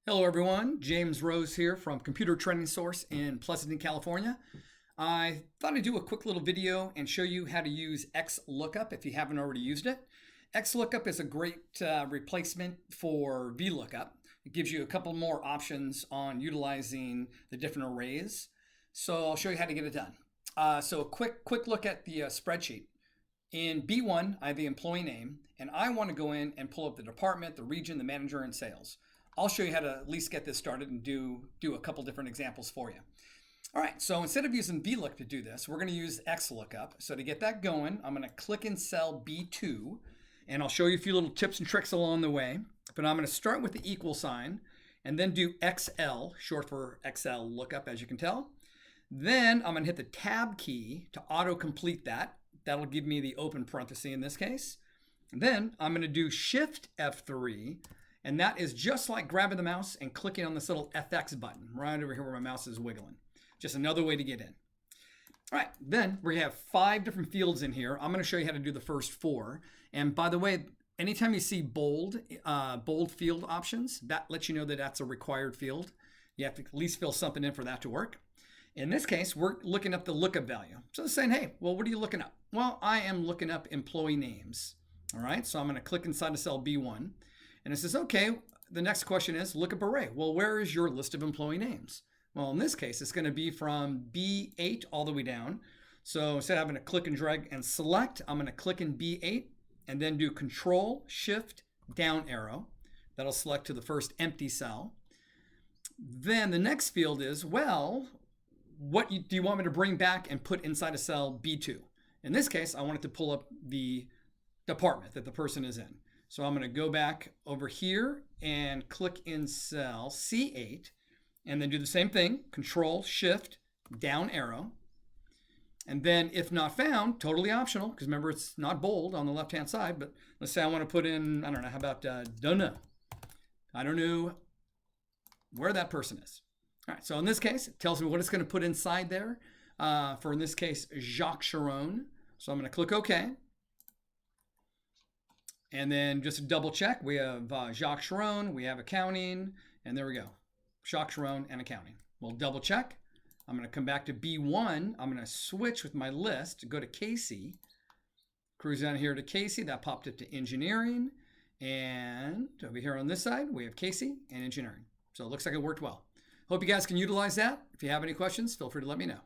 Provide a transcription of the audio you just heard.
Hello everyone, James Rose here from Computer Training Source in Pleasanton, California. I thought I'd do a quick little video and show you how to use Xlookup if you haven't already used it. Xlookup is a great replacement for VLOOKUP. It gives you a couple more options on utilizing the different arrays. So I'll show you how to get it done. So a quick look at the spreadsheet. In B1, I have the employee name, and I want to go in and pull up the department, the region, the manager, and sales. I'll show you how to at least get this started and do a couple different examples for you. All right, so instead of using VLOOKUP to do this, we're going to use Xlookup. So to get that going, I'm going to click in cell B2, and I'll show you a few little tips and tricks along the way. But I'm going to start with the equal sign, and then do XL, short for Xlookup, as you can tell. Then I'm going to hit the Tab key to auto-complete that. That'll give me the open parenthesis in this case. And then I'm going to do Shift F3, and that is just like grabbing the mouse and clicking on this little FX button right over here where my mouse is wiggling. Just another way to get in. All right, then we have 5 different fields in here. I'm going to show you how to do the first 4. And by the way, anytime you see bold field options, that lets you know that that's a required field. You have to at least fill something in for that to work. In this case, we're looking up the lookup value. So it's saying, hey, well, what are you looking up? Well, I am looking up employee names. All right, so I'm going to click inside the cell B1. And it says, okay, the next question is lookup array. Well, where is your list of employee names? Well, in this case, it's going to be from B8 all the way down. So instead of having to click and drag and select, I'm going to click in B8 and then do Control Shift down arrow. That'll select to the first empty cell. Then the next field is, well, what do you want me to bring back and put inside a cell B2? In this case, I want it to pull up the department that the person is in. So I'm going to go back over here and click in cell C8 and then do the same thing, Control Shift down arrow. And then if not found, totally optional, because remember it's not bold on the left hand side, but let's say I want to put in, I don't know, how about don't know. I don't know where that person is. All right, so in this case, it tells me what it's going to put inside there. For in this case, Jacques Chiron. So I'm going to click OK. And then just to double check, we have Jacques Chiron, we have accounting, and there we go. Jacques Chiron and accounting. We'll double check. I'm going to come back to B1. I'm going to switch with my list, go to Casey. Cruise down here to Casey. That popped it to engineering. And over here on this side, we have Casey and engineering. So it looks like it worked well. Hope you guys can utilize that. If you have any questions, feel free to let me know.